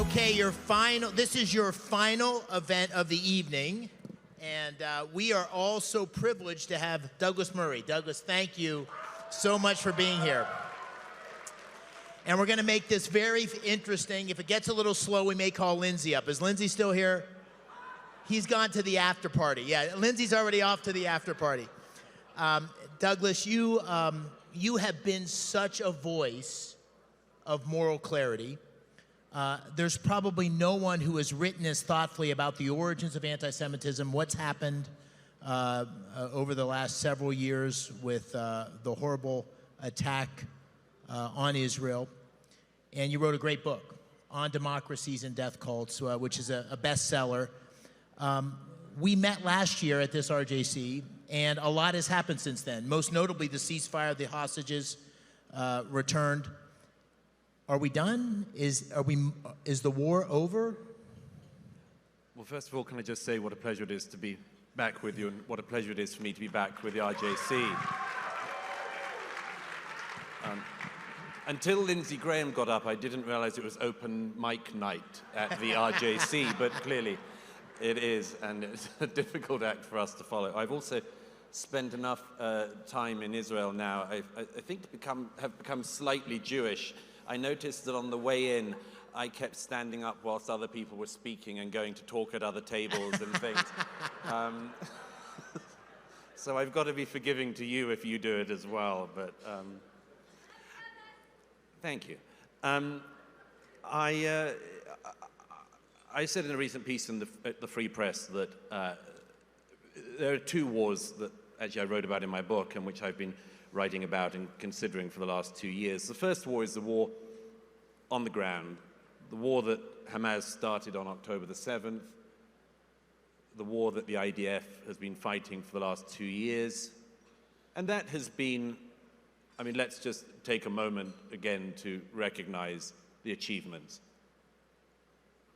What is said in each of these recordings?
Okay, this is your final event of the evening, and we are all so privileged to have Douglas Murray. Douglas, thank you so much for being here. And we're gonna make this very interesting. If it gets a little slow, we may call Lindsay up. Is Lindsay still here? He's gone to the after party. Yeah, Lindsay's already off to the after party. Douglas, you have been such a voice of moral clarity. There's probably no one who has written as thoughtfully about the origins of anti-Semitism, what's happened over the last several years with the horrible attack on Israel. And you wrote a great book, On Democracies and Death Cults, which is a bestseller. We met last year at this RJC, and a lot has happened since then. Most notably, the ceasefire of the hostages returned. Are we done? Is the war over? Well, first of all, can I just say what a pleasure it is to be back with you, and what a pleasure it is for me to be back with the RJC. Until Lindsey Graham got up, I didn't realize it was open mic night at the RJC, but clearly it is, and it's a difficult act for us to follow. I've also spent enough time in Israel now, I think, have become slightly Jewish. I noticed that on the way in, I kept standing up whilst other people were speaking and going to talk at other tables and things. So I've got to be forgiving to you if you do it as well, but thank you. I said in a recent piece in the Free Press that there are two wars that actually I wrote about in my book and which I've been writing about and considering for the last 2 years. The first war is the war on the ground, the war that Hamas started on October the 7th, the war that the IDF has been fighting for the last 2 years. And that has been, I mean, let's just take a moment again to recognize the achievements.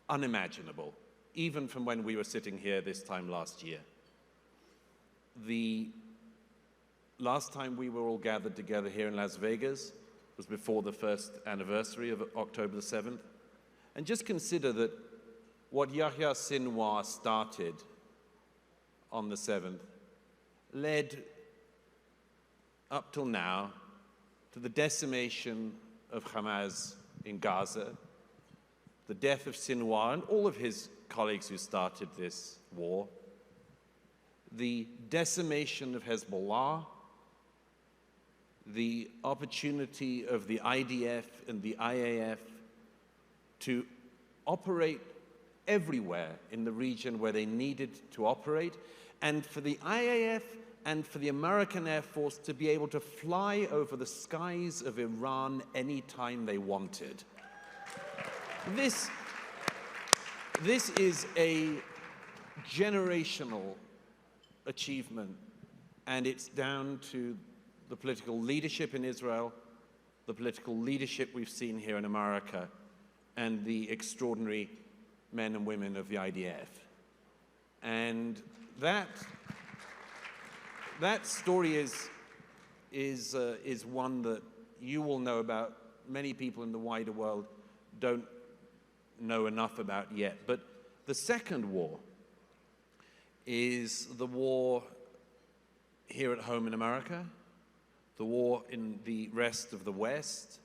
Unimaginable, even from when we were sitting here this time last year. The last time we were all gathered together here in Las Vegas was before the first anniversary of October the 7th. And just consider that what Yahya Sinwar started on the 7th led up till now to the decimation of Hamas in Gaza, the death of Sinwar and all of his colleagues who started this war, the decimation of Hezbollah, the opportunity of the IDF and the IAF to operate everywhere in the region where they needed to operate, and for the IAF and for the American Air Force to be able to fly over the skies of Iran anytime they wanted. This is a generational achievement, and it's down to the political leadership in Israel, the political leadership we've seen here in America, and the extraordinary men and women of the IDF. And that story is one that you will know about. Many people in the wider world don't know enough about yet. But the second war is the war here at home in America, the war in the rest of the West,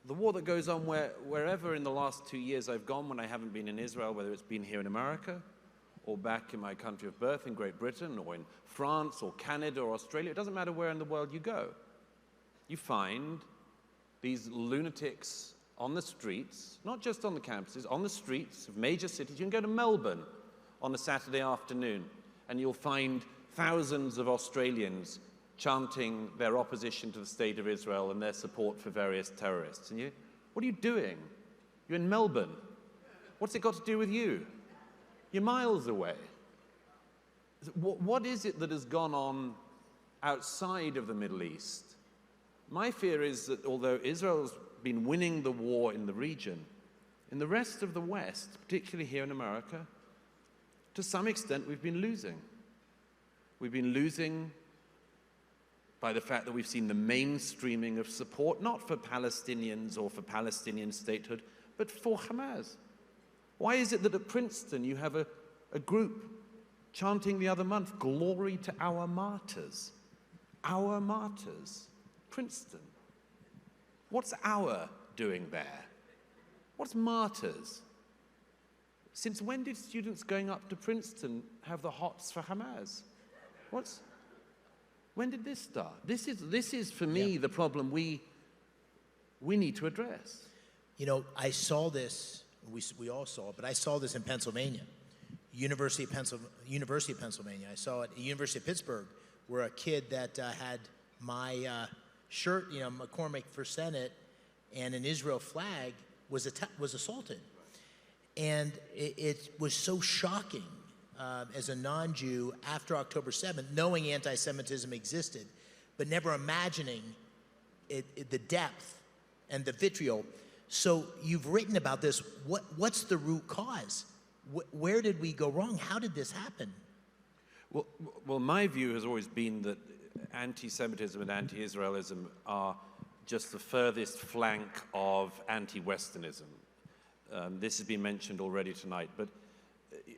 the war that goes on wherever in the last 2 years I've gone when I haven't been in Israel, whether it's been here in America or back in my country of birth in Great Britain or in France or Canada or Australia. It doesn't matter where in the world you go. You find these lunatics on the streets, not just on the campuses, on the streets of major cities. You can go to Melbourne on a Saturday afternoon and you'll find thousands of Australians chanting their opposition to the state of Israel and their support for various terrorists. And what are you doing? You're in Melbourne. What's it got to do with you? You're miles away. What is it that has gone on outside of the Middle East? My fear is that although Israel's been winning the war in the region, in the rest of the West, particularly here in America, to some extent we've been losing. We've been losing by the fact that we've seen the mainstreaming of support, not for Palestinians or for Palestinian statehood, but for Hamas? Why is it that at Princeton you have a group chanting the other month, glory to our martyrs? Our martyrs. Princeton. What's our doing there? What's martyrs? Since when did students going up to Princeton have the hots for Hamas? When did this start? This is for me the problem we need to address. You know, I saw this, we all saw it, but I saw this in Pennsylvania, University of Pennsylvania. I saw it at University of Pittsburgh, where a kid that had my shirt, you know, McCormick for Senate, and an Israel flag was assaulted. And it was so shocking as a non-Jew after October 7th, knowing anti-Semitism existed, but never imagining the depth and the vitriol. So you've written about this. What's the root cause? Where did we go wrong? How did this happen? Well, my view has always been that anti-Semitism and anti-Israelism are just the furthest flank of anti-Westernism. This has been mentioned already tonight, but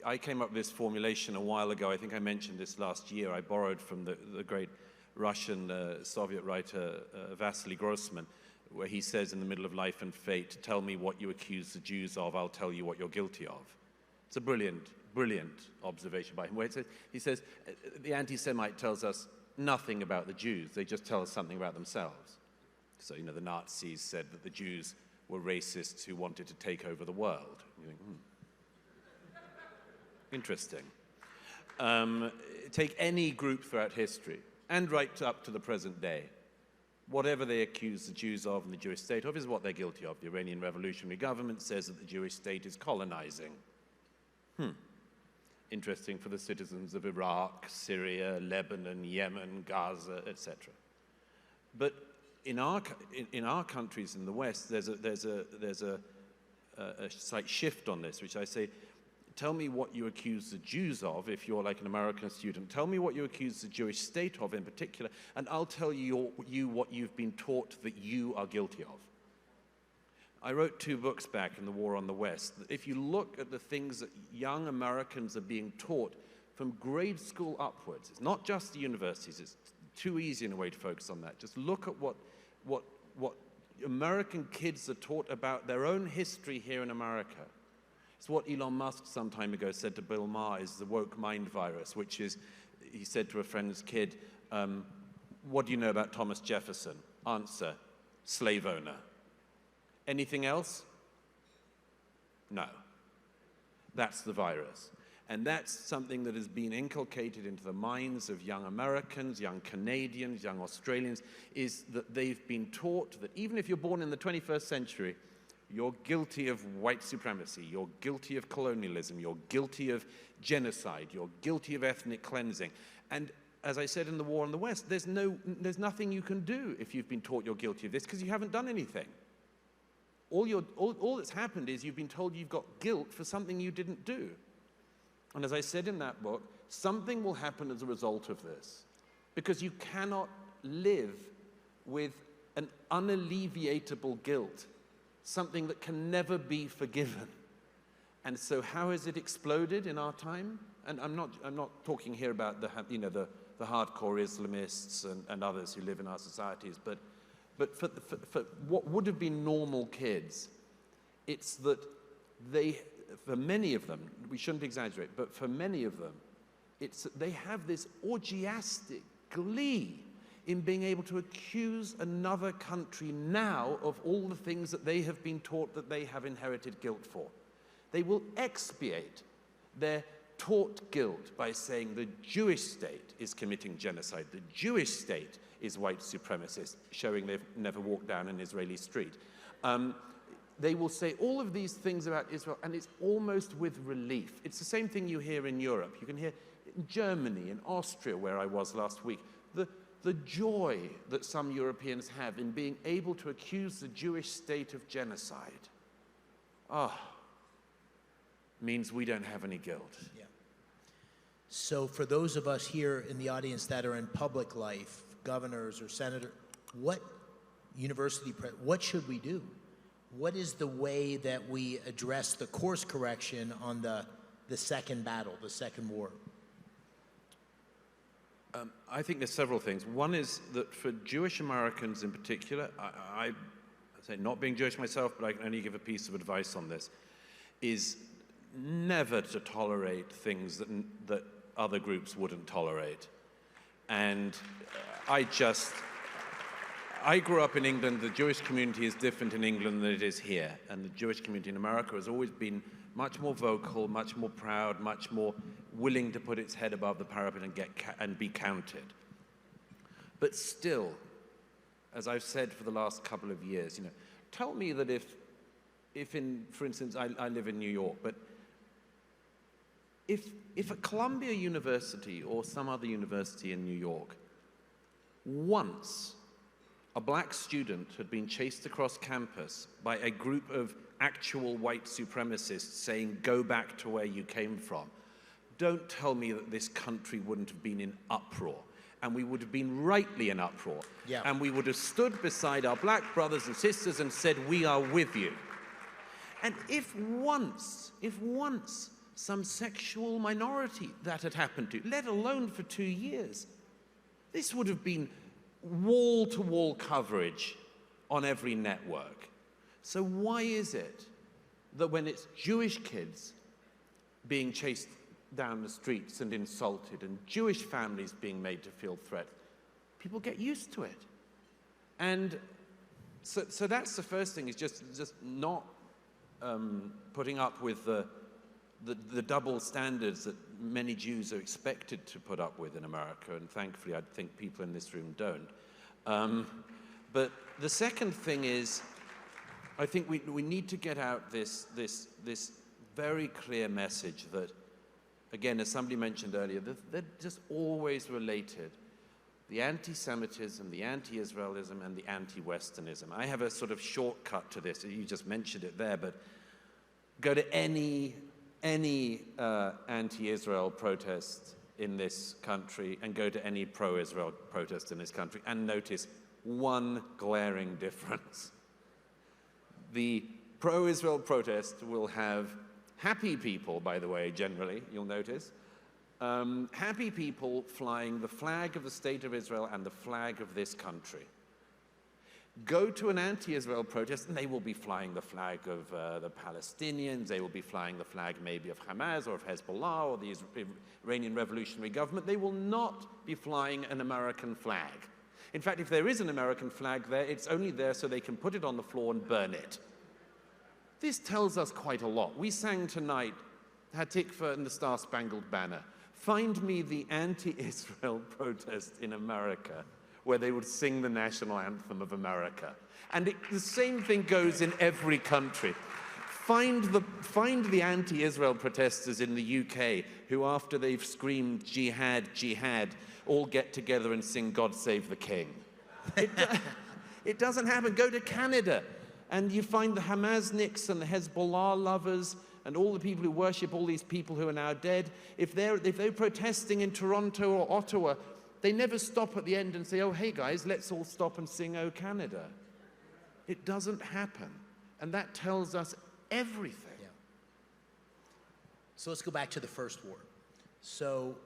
I came up with this formulation a while ago. I think I mentioned this last year. I borrowed from the great Russian Soviet writer Vasily Grossman, where he says in the middle of Life and Fate, tell me what you accuse the Jews of, I'll tell you what you're guilty of. It's a brilliant, brilliant observation by him, where he says, the anti-Semite tells us nothing about the Jews, they just tell us something about themselves. So, you know, the Nazis said that the Jews were racists who wanted to take over the world. You think, Interesting. Take any group throughout history, and right up to the present day. Whatever they accuse the Jews of and the Jewish state of is what they're guilty of. The Iranian revolutionary government says that the Jewish state is colonizing. Interesting for the citizens of Iraq, Syria, Lebanon, Yemen, Gaza, etc. But in our countries in the West, there's a slight shift on this, which I say, tell me what you accuse the Jews of, if you're like an American student. Tell me what you accuse the Jewish state of in particular, and I'll tell you what you've been taught that you are guilty of. I wrote 2 books back in the War on the West. If you look at the things that young Americans are being taught from grade school upwards, it's not just the universities, it's too easy in a way to focus on that. Just look at what American kids are taught about their own history here in America. It's what Elon Musk some time ago said to Bill Maher is the woke mind virus, which is, he said to a friend's kid, what do you know about Thomas Jefferson? Answer, slave owner. Anything else? No. That's the virus. And that's something that has been inculcated into the minds of young Americans, young Canadians, young Australians, is that they've been taught that even if you're born in the 21st century, you're guilty of white supremacy, you're guilty of colonialism, you're guilty of genocide, you're guilty of ethnic cleansing. And as I said in the War on the West, there's nothing you can do if you've been taught you're guilty of this because you haven't done anything. All that's happened is you've been told you've got guilt for something you didn't do. And as I said in that book, something will happen as a result of this, because you cannot live with an unalleviatable guilt, something that can never be forgiven. And so how has it exploded in our time? And I'm not talking here about the hardcore Islamists and others who live in our societies, but for what would have been normal kids, it's that for many of them, we shouldn't exaggerate, but for many of them, it's that they have this orgiastic glee in being able to accuse another country now of all the things that they have been taught that they have inherited guilt for. They will expiate their taught guilt by saying the Jewish state is committing genocide, the Jewish state is white supremacist, showing they've never walked down an Israeli street. They will say all of these things about Israel, and it's almost with relief. It's the same thing you hear in Europe. You can hear in Germany, in Austria, where I was last week, the joy that some Europeans have in being able to accuse the Jewish state of genocide. Means we don't have any guilt. Yeah. So for those of us here in the audience that are in public life, governors or senators, what should we do? what is the way that we address the course correction on the second battle, the second war? I think there's several things. One is that for Jewish Americans in particular, I say not being Jewish myself, but I can only give a piece of advice on this, is never to tolerate things that other groups wouldn't tolerate. And I grew up in England. The Jewish community is different in England than it is here. And the Jewish community in America has always been much more vocal, much more proud, much more willing to put its head above the parapet and be counted. But still, as I've said for the last couple of years, tell me that if for instance, I live in New York, but if at Columbia University or some other university in New York, once a black student had been chased across campus by a group of actual white supremacists saying, "Go back to where you came from," don't tell me that this country wouldn't have been in uproar. And we would have been rightly in uproar. Yeah. And we would have stood beside our black brothers and sisters and said, "We are with you." And if once some sexual minority that had happened to, let alone for 2 years, this would have been wall-to-wall coverage on every network. So why is it that when it's Jewish kids being chased down the streets and insulted and Jewish families being made to feel threatened, people get used to it? And so that's the first thing, is just not putting up with the double standards that many Jews are expected to put up with in America, and thankfully I think people in this room don't. But the second thing is, I think we need to get out this very clear message that, again, as somebody mentioned earlier, they're just always related. The anti-Semitism, the anti-Israelism, and the anti-Westernism. I have a sort of shortcut to this. You just mentioned it there, but go to any anti-Israel protest in this country and go to any pro-Israel protest in this country and notice one glaring difference. The pro-Israel protest will have happy people, by the way, generally, you'll notice, happy people flying the flag of the State of Israel and the flag of this country. Go to an anti-Israel protest and they will be flying the flag of the Palestinians, they will be flying the flag maybe of Hamas or of Hezbollah or the Iranian Revolutionary Government. They will not be flying an American flag. In fact, if there is an American flag there, it's only there so they can put it on the floor and burn it. This tells us quite a lot. We sang tonight Hatikva and the Star-Spangled Banner. Find me the anti-Israel protest in America where they would sing the national anthem of America. And the same thing goes in every country. Find the anti-Israel protesters in the UK who, after they've screamed jihad, jihad, all get together and sing God Save the King. It doesn't happen. Go to Canada and you find the Hamasniks and the Hezbollah lovers and all the people who worship all these people who are now dead. If they're protesting in Toronto or Ottawa, they never stop at the end and say, "Oh, hey guys, let's all stop and sing Oh Canada." It doesn't happen. And that tells us everything. Yeah. So let's go back to the first war. So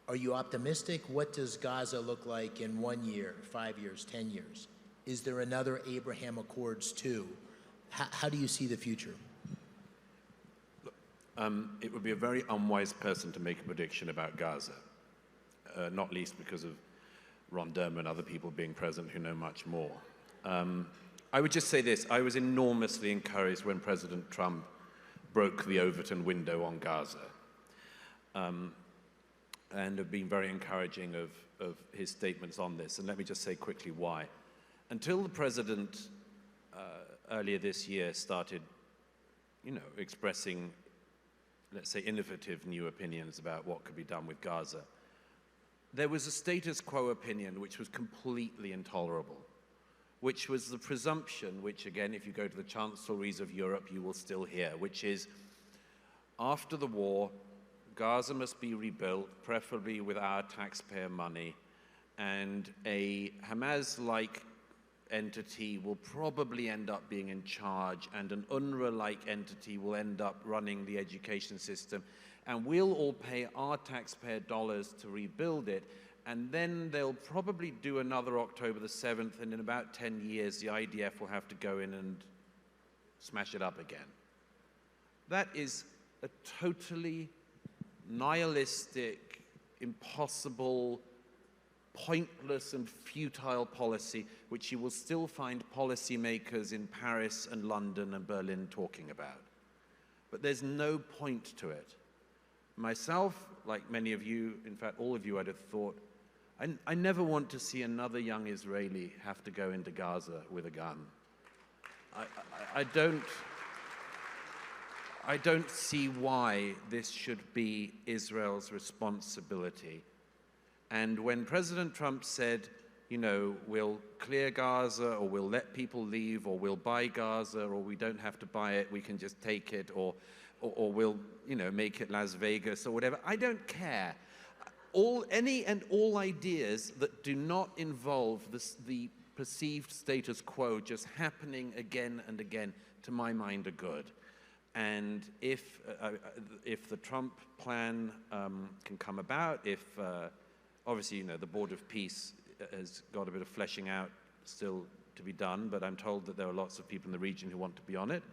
are you optimistic? What does Gaza look like in 1 year, 5 years, 10 years? Is there another Abraham Accords 2? How do you see the future? It would be a very unwise person to make a prediction about Gaza, not least because of Ron Dermer and other people being present who know much more. I would just say this. I was enormously encouraged when President Trump broke the Overton window on Gaza, and have been very encouraging of his statements on this. And let me just say quickly why. Until the president earlier this year started, expressing, let's say, innovative new opinions about what could be done with Gaza, there was a status quo opinion which was completely intolerable, which was the presumption, which again, if you go to the chancelleries of Europe, you will still hear, which is, after the war, Gaza must be rebuilt, preferably with our taxpayer money, and a Hamas-like entity will probably end up being in charge, and an UNRWA-like entity will end up running the education system, and we'll all pay our taxpayer dollars to rebuild it, and then they'll probably do another October the 7th, and in about 10 years, the IDF will have to go in and smash it up again. That is a totally nihilistic, impossible, pointless and futile policy, which you will still find policymakers in Paris and London and Berlin talking about. But there's no point to it. Myself, like many of you, in fact all of you I'd have thought, I never want to see another young Israeli have to go into Gaza with a gun. I don't see why this should be Israel's responsibility. And when President Trump said, you know, we'll clear Gaza, or we'll let people leave, or we'll buy Gaza, or we don't have to buy it, we can just take it, or we'll, you know, make it Las Vegas or whatever, I don't care. Any and all ideas that do not involve the perceived status quo just happening again and again, to my mind, are good. And if the Trump plan can come about, if obviously, you know, the Board of Peace has got a bit of fleshing out still to be done, but I'm told that there are lots of people in the region who want to be on it.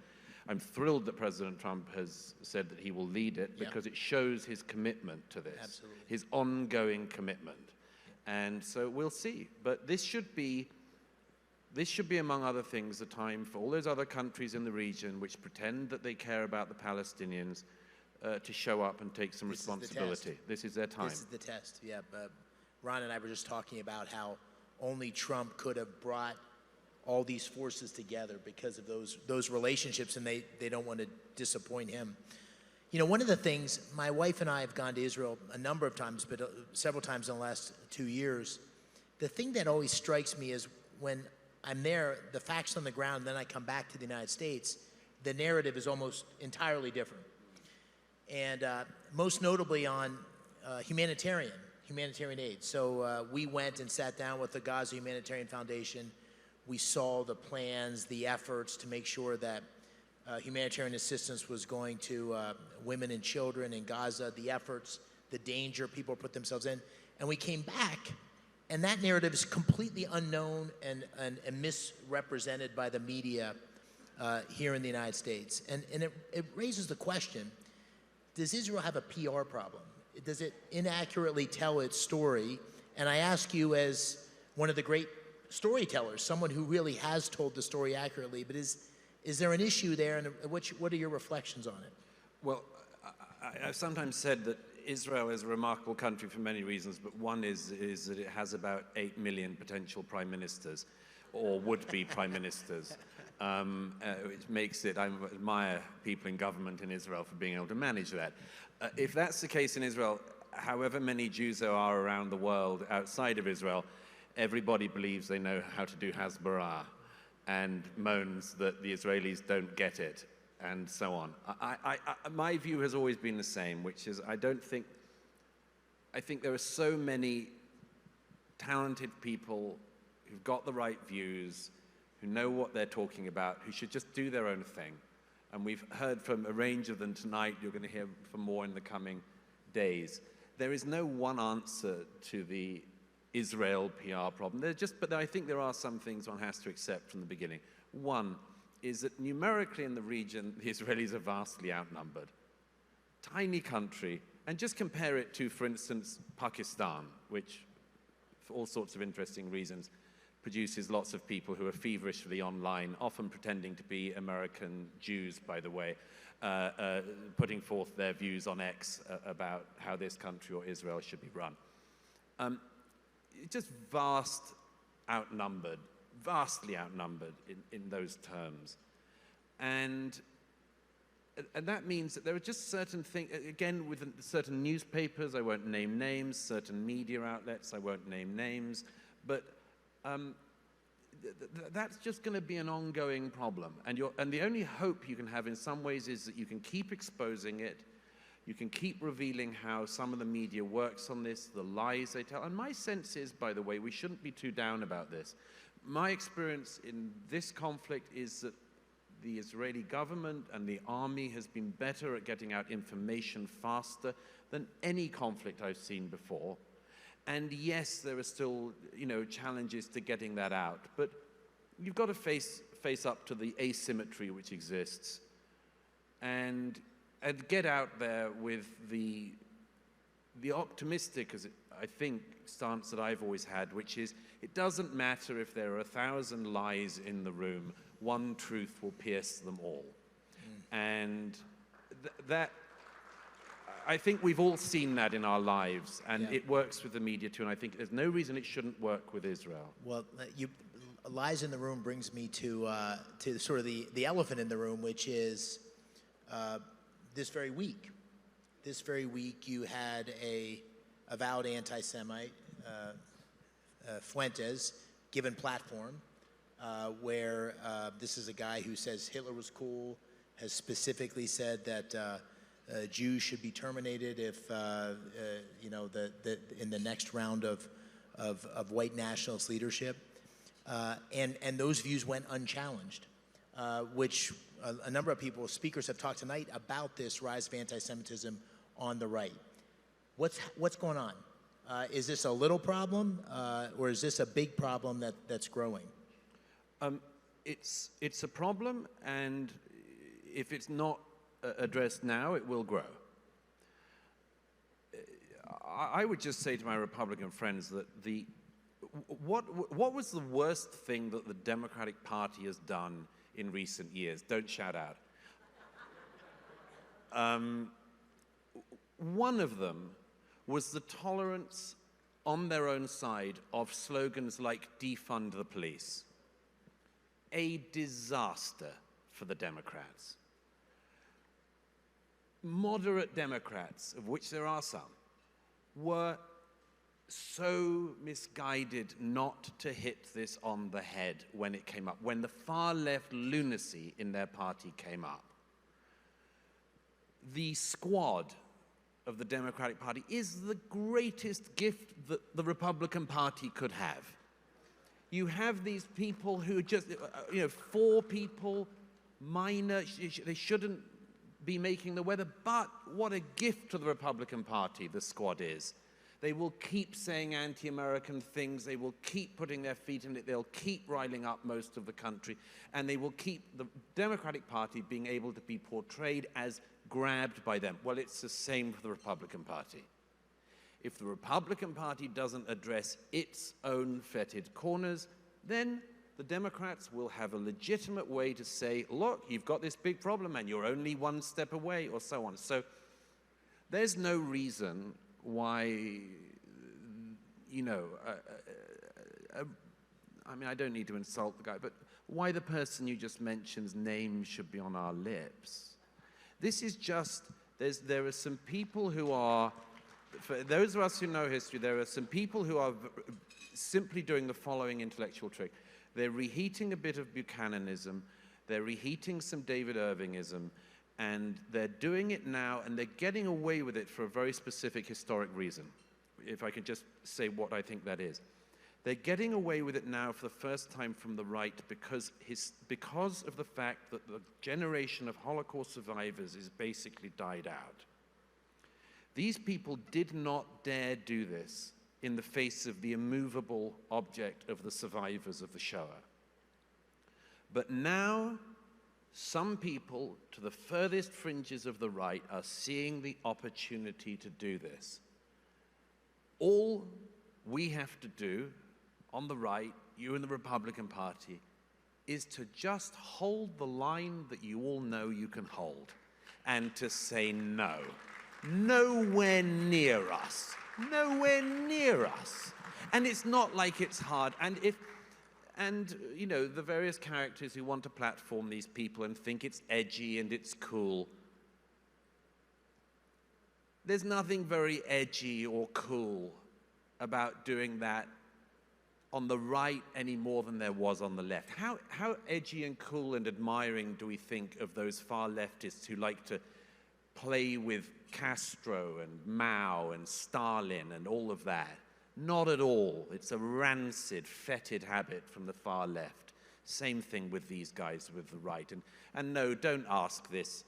I'm thrilled that President Trump has said that he will lead it, because it shows his commitment to this, Absolutely. His ongoing commitment. And so we'll see. But this should be, among other things, a time for all those other countries in the region which pretend that they care about the Palestinians to show up and take some responsibility. This is their time. This is the test, yeah. Ron and I were just talking about how only Trump could have brought all these forces together because of those relationships, and they don't want to disappoint him. You know, one of the things, my wife and I have gone to Israel a number of times, but several times in the last 2 years. The thing that always strikes me is when I'm there, the facts on the ground, and then I come back to the United States, the narrative is almost entirely different. And most notably on humanitarian aid. So we went and sat down with the Gaza Humanitarian Foundation. We saw the plans, the efforts to make sure that humanitarian assistance was going to women and children in Gaza, the efforts, the danger people put themselves in. And we came back, and that narrative is completely unknown and misrepresented by the media here in the United States. And it raises the question, does Israel have a PR problem? Does it inaccurately tell its story? And I ask you, as one of the great storytellers, someone who really has told the story accurately, but is there an issue there, and what are your reflections on it? Well, I've sometimes said that Israel is a remarkable country for many reasons, but one is that it has about 8 million potential prime ministers, or would-be prime ministers, which makes it, I admire people in government in Israel for being able to manage that. If that's the case in Israel, however many Jews there are around the world outside of Israel, everybody believes they know how to do Hasbara and moans that the Israelis don't get it, and so on. My view has always been the same, which is I think there are so many talented people who've got the right views, who know what they're talking about, who should just do their own thing. And we've heard from a range of them tonight. You're going to hear from more in the coming days. There is no one answer to the Israel PR problem. But I think there are some things one has to accept from the beginning. One is that numerically in the region, the Israelis are vastly outnumbered. Tiny country, and just compare it to, for instance, Pakistan, which, for all sorts of interesting reasons, produces lots of people who are feverishly online, often pretending to be American Jews, by the way, putting forth their views on X about how this country or Israel should be run. Just vastly outnumbered in those terms. And that means that there are just certain things, again, with certain newspapers, I won't name names, certain media outlets, I won't name names, but that's just going to be an ongoing problem. And the only hope you can have in some ways is that you can keep exposing it, you can keep revealing how some of the media works on this, the lies they tell. And my sense is, by the way, we shouldn't be too down about this. my experience in this conflict is that the Israeli government and the army has been better at getting out information faster than any conflict I've seen before. And yes, there are still, challenges to getting that out, but you've got to face up to the asymmetry which exists and get out there with the optimistic, I think, stance that I've always had, which is it doesn't matter if there are 1,000 lies in the room, one truth will pierce them all. And that, I think we've all seen that in our lives, and it works with the media too, and I think there's no reason it shouldn't work with Israel. Well, lies in the room brings me to sort of the elephant in the room, which is this very week. This very week, you had a avowed anti-Semite, Fuentes, given platform, where this is a guy who says Hitler was cool, has specifically said that Jews should be terminated if, in the next round of white nationalist leadership. And those views went unchallenged, which a number of speakers have talked tonight about this rise of anti-Semitism on the right. What's going on? Is this a little problem, or is this a big problem that's growing? It's a problem, and if it's not addressed now, it will grow. I would just say to my Republican friends that what was the worst thing that the Democratic Party has done in recent years? Don't shout out. One of them was the tolerance on their own side of slogans like defund the police. A disaster for the Democrats. Moderate Democrats, of which there are some, were so misguided not to hit this on the head when it came up, when the far left lunacy in their party came up. The squad of the Democratic Party is the greatest gift that the Republican Party could have. You have these people who just, 4 people, minor, they shouldn't be making the weather, but what a gift to the Republican Party the squad is. They will keep saying anti-American things, they will keep putting their feet in it, they'll keep riling up most of the country, and they will keep the Democratic Party being able to be portrayed as grabbed by them. Well, it's the same for the Republican Party. If the Republican Party doesn't address its own fetid corners, then the Democrats will have a legitimate way to say, look, you've got this big problem and you're only one step away, or so on. So there's no reason why, I don't need to insult the guy, but why the person you just mentioned's name should be on our lips. This is just, there are some people who are, for those of us who know history, there are some people who are simply doing the following intellectual trick. They're reheating a bit of Buchananism, they're reheating some David Irvingism, and they're doing it now, and they're getting away with it for a very specific historic reason, if I can just say what I think that is. They're getting away with it now for the first time from the right because of the fact that the generation of Holocaust survivors is basically died out. These people did not dare do this in the face of the immovable object of the survivors of the Shoah. But now, some people to the furthest fringes of the right are seeing the opportunity to do this. All we have to do on the right, you in the Republican Party, is to just hold the line that you all know you can hold and to say no. Nowhere near us. Nowhere near us. And it's not like it's hard. And the various characters who want to platform these people and think it's edgy and it's cool, there's nothing very edgy or cool about doing that on the right any more than there was on the left. How edgy and cool and admiring do we think of those far leftists who like to play with Castro and Mao and Stalin and all of that? Not at all. It's a rancid, fetid habit from the far left. Same thing with these guys with the right. And no, don't ask this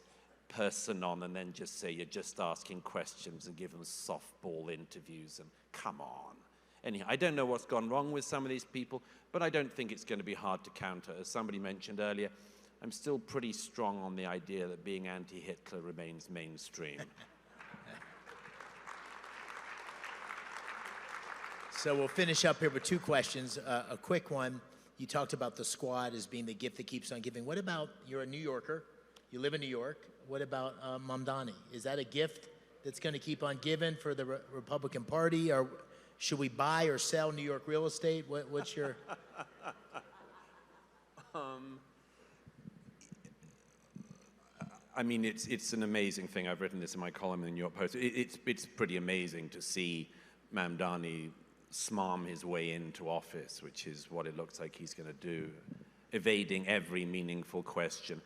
person on and then just say you're just asking questions and give them softball interviews and come on. Anyhow, I don't know what's gone wrong with some of these people, but I don't think it's going to be hard to counter. As somebody mentioned earlier, I'm still pretty strong on the idea that being anti-Hitler remains mainstream. So we'll finish up here with two questions. A quick one. You talked about the squad as being the gift that keeps on giving. What about, you're a New Yorker, you live in New York. What about Mamdani? Is that a gift that's going to keep on giving for the Republican Party? Or should we buy or sell New York real estate? What's your... I mean, it's an amazing thing. I've written this in my column in the New York Post. It's pretty amazing to see Mamdani smarm his way into office, which is what it looks like he's going to do, evading every meaningful question.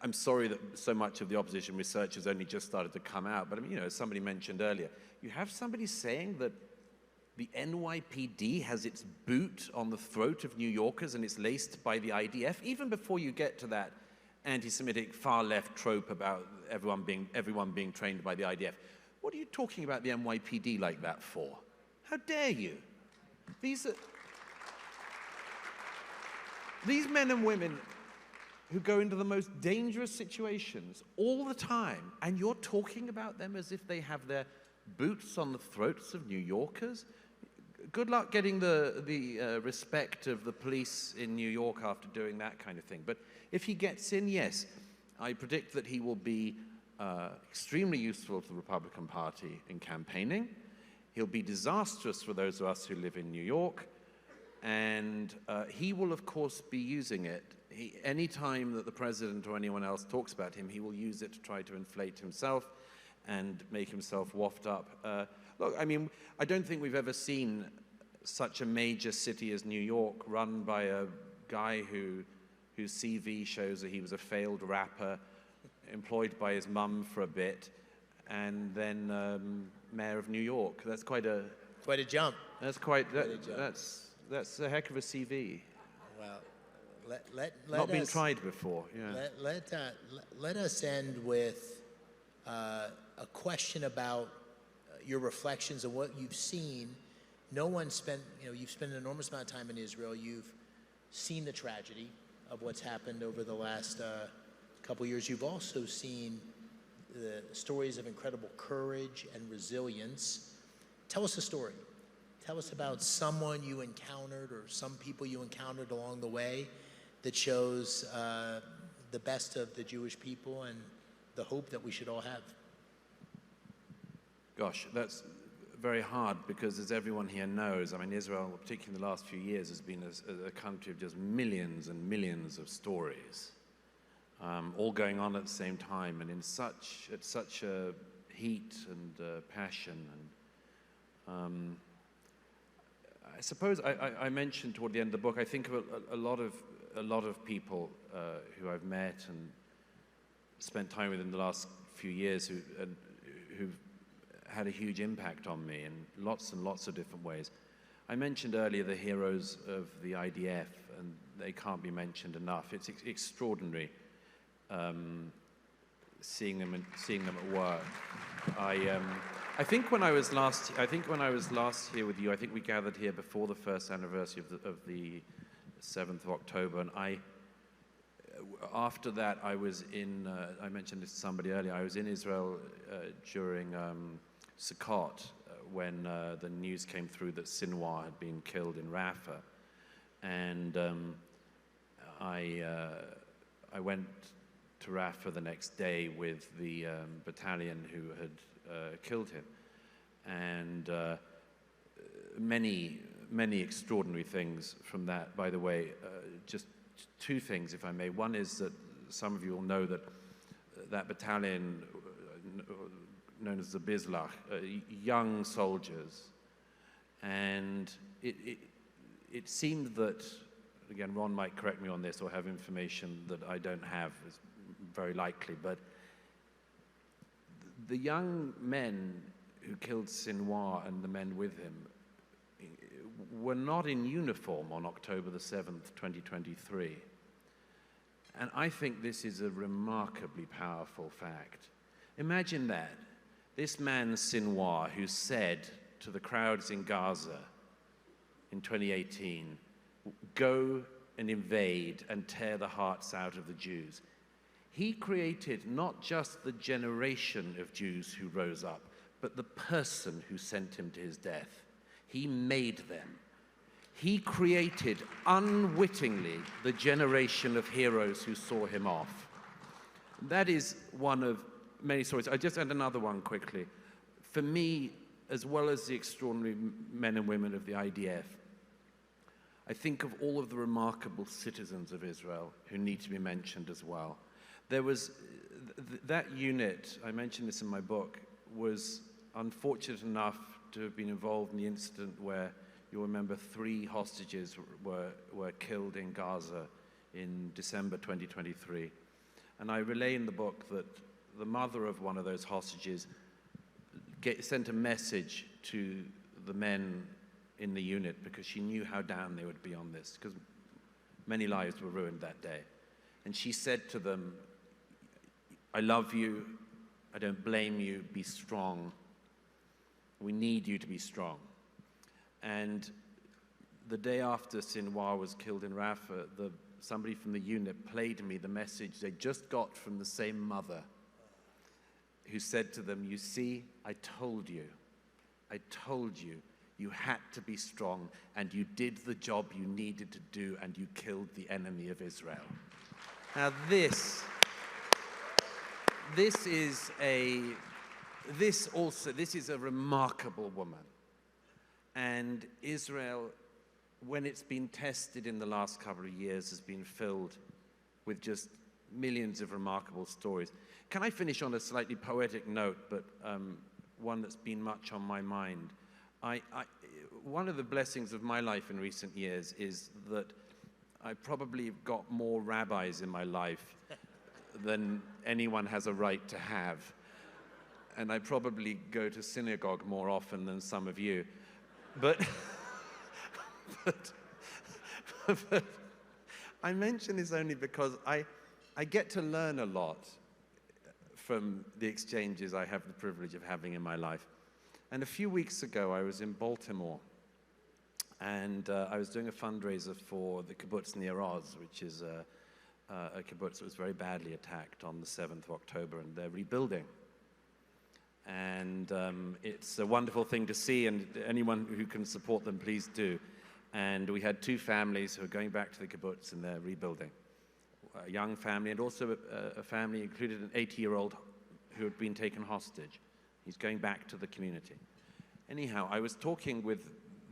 I'm sorry that so much of the opposition research has only just started to come out, but I mean, you know, as somebody mentioned earlier, you have somebody saying that the NYPD has its boot on the throat of New Yorkers and it's laced by the IDF, even before you get to that anti-Semitic far-left trope about everyone being trained by the IDF. What are you talking about the NYPD like that for? How dare you? These men and women who go into the most dangerous situations all the time, and you're talking about them as if they have their boots on the throats of New Yorkers? Good luck getting the respect of the police in New York after doing that kind of thing. But if he gets in, yes, I predict that he will be extremely useful to the Republican Party in campaigning. He'll be disastrous for those of us who live in New York. And he will, of course, be using it. Any time that the president or anyone else talks about him, he will use it to try to inflate himself and make himself waft up. Look, I mean, I don't think we've ever seen such a major city as New York run by a guy whose CV shows that he was a failed rapper, employed by his mum for a bit, and then mayor of New York. That's quite a jump. That's that's a heck of a CV. Well, not been tried before. Yeah. Let us end with a question about your reflections on what you've seen. No one spent, you've spent an enormous amount of time in Israel. You've seen the tragedy of what's happened over the last couple years. You've also seen the stories of incredible courage and resilience. Tell us a story. Tell us about someone you encountered or some people you encountered along the way that shows the best of the Jewish people and the hope that we should all have. Gosh, that's very hard because, as everyone here knows, I mean, Israel, particularly in the last few years, has been a country of just millions and millions of stories, all going on at the same time and at such a heat and passion. And I suppose I mentioned toward the end of the book, I think of a lot of people who I've met and spent time with in the last few years who've had a huge impact on me in lots and lots of different ways. I mentioned earlier the heroes of the IDF, and they can't be mentioned enough. It's extraordinary seeing them at work. I think when I was last here with you, I think we gathered here before the first anniversary of the 7th of October, and after that I was in. I mentioned this to somebody earlier. I was in Israel during Sukkot when the news came through that Sinwar had been killed in Rafah, and I went to Rafah the next day with the battalion who had killed him, and many extraordinary things from that. By the way, just two things, if I may. One is that some of you will know that battalion, known as the Bizlach, young soldiers, and it seemed that, again, Ron might correct me on this or have information that I don't have, is very likely, but the young men who killed Sinwar and the men with him, were not in uniform on October the 7th, 2023. And I think this is a remarkably powerful fact. Imagine that. This man, Sinwar, who said to the crowds in Gaza in 2018, go and invade and tear the hearts out of the Jews. He created not just the generation of Jews who rose up, but the person who sent him to his death. He made them. He created unwittingly the generation of heroes who saw him off. That is one of many stories. I just add another one quickly. For me, as well as the extraordinary men and women of the IDF, I think of all of the remarkable citizens of Israel who need to be mentioned as well. There was that unit, I mentioned this in my book, was unfortunate enough to have been involved in the incident where, you'll remember, 3 hostages were killed in Gaza in December 2023. And I relay in the book that the mother of one of those hostages sent a message to the men in the unit because she knew how down they would be on this, because many lives were ruined that day. And she said to them, I love you, I don't blame you, be strong. We need you to be strong. And the day after Sinwar was killed in Rafah, somebody from the unit played me the message they just got from the same mother, who said to them, you see, I told you, you had to be strong, and you did the job you needed to do, and you killed the enemy of Israel. Now this is a remarkable woman. And Israel, when it's been tested in the last couple of years, has been filled with just millions of remarkable stories. Can I finish on a slightly poetic note, but one that's been much on my mind? One of the blessings of my life in recent years is that I probably have got more rabbis in my life than anyone has a right to have. And I probably go to synagogue more often than some of you. But I mention this only because I get to learn a lot from the exchanges I have the privilege of having in my life. And a few weeks ago, I was in Baltimore, and I was doing a fundraiser for the kibbutz near Oz, which is a kibbutz that was very badly attacked on the 7th of October, and they're rebuilding. And it's a wonderful thing to see, and anyone who can support them, please do. And we had 2 families who are going back to the kibbutz, and they're rebuilding. A young family, and also a family included an 80-year-old who had been taken hostage. He's going back to the community. Anyhow, I was talking with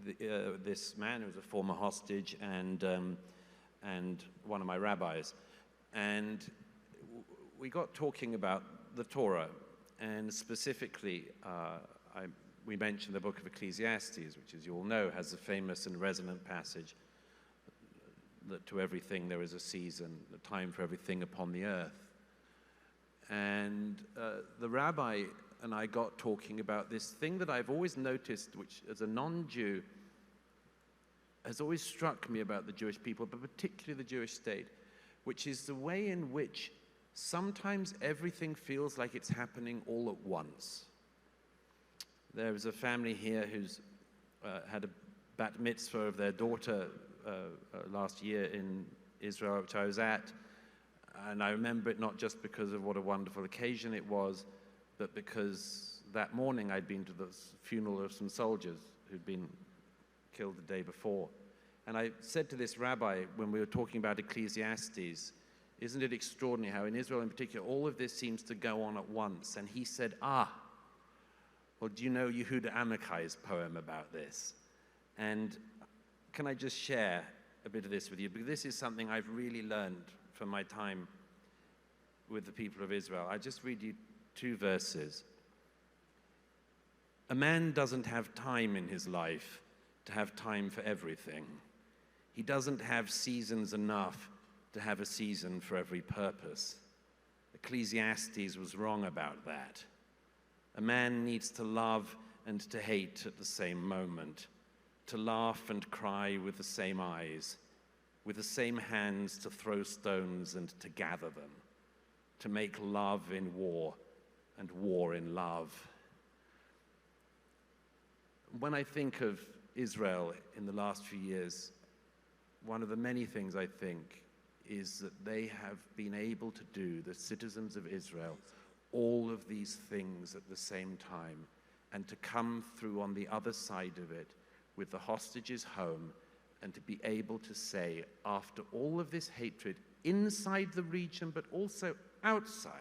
this man who was a former hostage and one of my rabbis, and we got talking about the Torah, and specifically, we mentioned the book of Ecclesiastes, which, as you all know, has a famous and resonant passage that to everything there is a season, a time for everything upon the earth. And the rabbi and I got talking about this thing that I've always noticed, which as a non-Jew has always struck me about the Jewish people, but particularly the Jewish state, which is the way in which sometimes everything feels like it's happening all at once. There was a family here who's had a bat mitzvah of their daughter last year in Israel, which I was at, and I remember it not just because of what a wonderful occasion it was, but because that morning I'd been to the funeral of some soldiers who'd been killed the day before. And I said to this rabbi when we were talking about Ecclesiastes, isn't it extraordinary how in Israel in particular all of this seems to go on at once? And he said, well, do you know Yehuda Amachai's poem about this? And can I just share a bit of this with you? Because this is something I've really learned from my time with the people of Israel. I just read you 2 verses. A man doesn't have time in his life to have time for everything. He doesn't have seasons enough to have a season for every purpose. Ecclesiastes was wrong about that. A man needs to love and to hate at the same moment, to laugh and cry with the same eyes, with the same hands to throw stones and to gather them, to make love in war and war in love. When I think of Israel in the last few years, one of the many things I think is that they have been able to do, the citizens of Israel, all of these things at the same time, and to come through on the other side of it with the hostages home, and to be able to say, after all of this hatred inside the region, but also outside,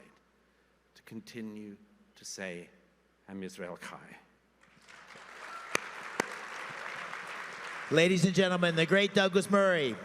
to continue to say, Am Yisrael Chai. Ladies and gentlemen, the great Douglas Murray.